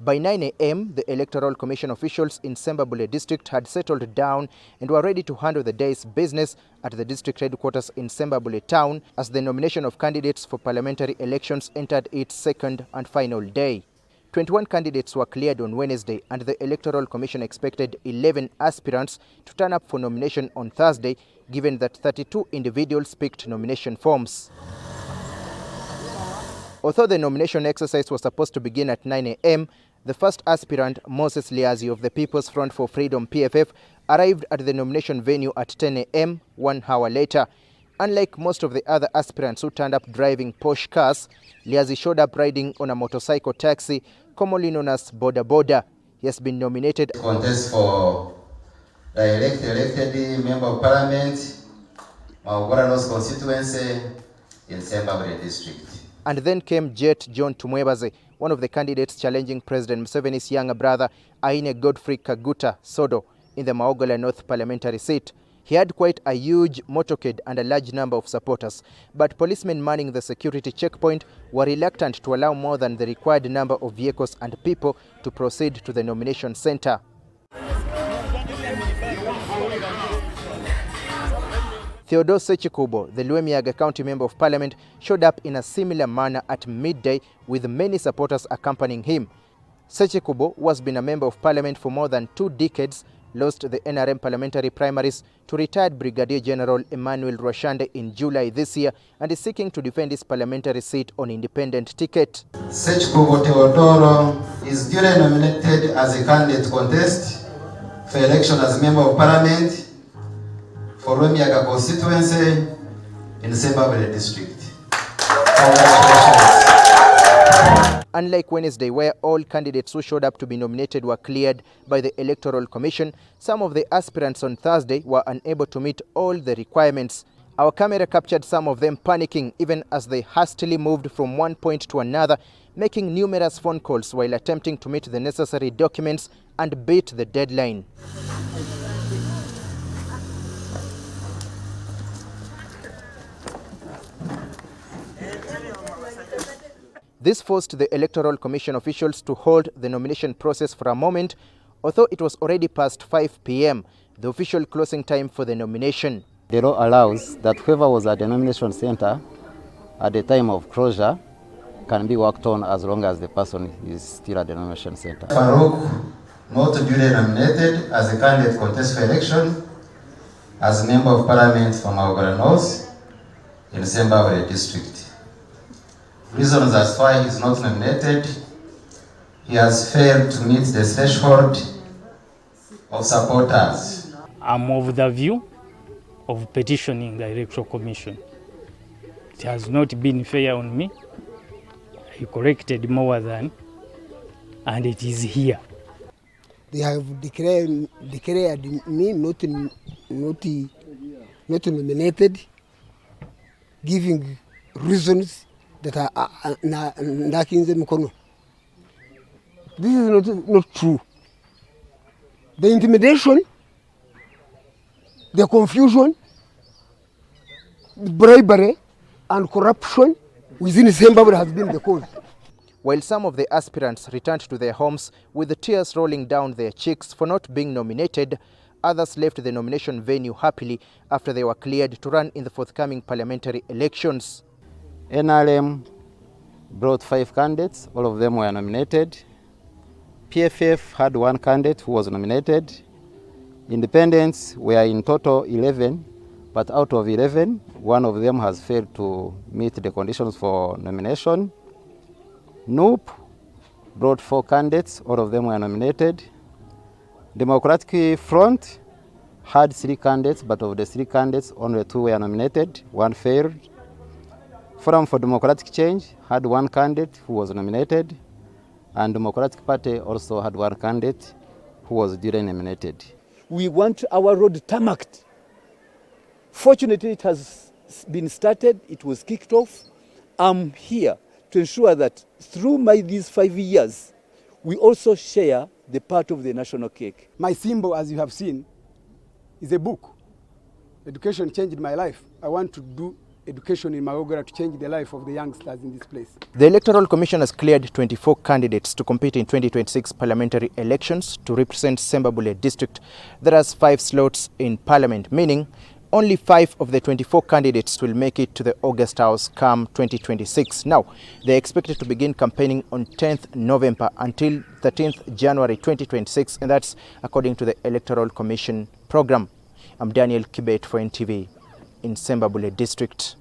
By 9 a.m., the Electoral Commission officials in Sembabule District had settled down and were ready to handle the day's business at the district headquarters in Sembabule town as the nomination of candidates for parliamentary elections entered its second and final day. 21 candidates were cleared on Wednesday, and the Electoral Commission expected 11 aspirants to turn up for nomination on Thursday, given that 32 individuals picked nomination forms. Although the nomination exercise was supposed to begin at 9 a.m., the first aspirant, Moses Liazi of the People's Front for Freedom PFF, arrived at the nomination venue at 10 a.m. 1 hour later. Unlike most of the other aspirants who turned up driving posh cars, Liazi showed up riding on a motorcycle taxi, commonly known as Boda Boda. He has been nominated contest for the elected member of parliament, Maugorano's constituency in Sembabule District. And then came Jet John Tumwebaze, one of the candidates challenging President Museveni's younger brother, Aine Godfrey Kaguta Sodo, in the Maogola North parliamentary seat. He had quite a huge motorcade and a large number of supporters, but policemen manning the security checkpoint were reluctant to allow more than the required number of vehicles and people to proceed to the nomination center. Theodore Ssekikubo, the Lwemiyaga County Member of Parliament, showed up in a similar manner at midday with many supporters accompanying him. Ssekikubo, who has been a Member of Parliament for more than 2 decades, lost the NRM parliamentary primaries to retired Brigadier General Emmanuel Rwashande in July this year and is seeking to defend his parliamentary seat on independent ticket. Ssekikubo Theodore is duly nominated as a candidate contest for election as Member of Parliament for Lwemiyaga constituency in Sembabule District. Congratulations. Unlike Wednesday, where all candidates who showed up to be nominated were cleared by the Electoral Commission, some of the aspirants on Thursday were unable to meet all the requirements. Our camera captured some of them panicking even as they hastily moved from one point to another, making numerous phone calls while attempting to meet the necessary documents and beat the deadline. This forced the Electoral Commission officials to hold the nomination process for a moment, although it was already past 5 p.m., the official closing time for the nomination. The law allows that whoever was at the nomination center at the time of closure can be worked on as long as the person is still at the nomination center. Farouk, not duly nominated as a candidate contest for election as Member of Parliament from Maugora North in Sembabule District. Reasons as why he is not nominated: he has failed to meet the threshold of supporters. I'm of the view of petitioning the Electoral Commission. It has not been fair on me. I corrected more than, and it is here. They have declared me not nominated, giving reasons that are lacking them. This is not true. The intimidation, the confusion, bribery and corruption within Sembabule has been the cause. While some of the aspirants returned to their homes with the tears rolling down their cheeks for not being nominated, others left the nomination venue happily after they were cleared to run in the forthcoming parliamentary elections. NRM brought 5 candidates, all of them were nominated. PFF had 1 candidate who was nominated. Independents were in total 11, but out of 11, 1 of them has failed to meet the conditions for nomination. NUP brought 4 candidates, all of them were nominated. Democratic Front had 3 candidates, but of the 3 candidates, only 2 were nominated, 1 failed. Forum for Democratic Change had 1 candidate who was nominated, and Democratic Party also had 1 candidate who was duly nominated. We want our road tarmacked. Fortunately, it has been started, it was kicked off. I'm here to ensure that through these 5 years, we also share the part of the national cake. My symbol, as you have seen, is a book. Education changed my life. I want to do education in Magogora to change the life of the youngsters in this place. The Electoral Commission has cleared 24 candidates to compete in 2026 parliamentary elections to represent Sembabule District. There are 5 slots in parliament, meaning only 5 of the 24 candidates will make it to the August House come 2026. Now, they are expected to begin campaigning on 10th November until 13th January 2026, and that's according to the Electoral Commission program. I'm Daniel Kibet for NTV in Sembabule District.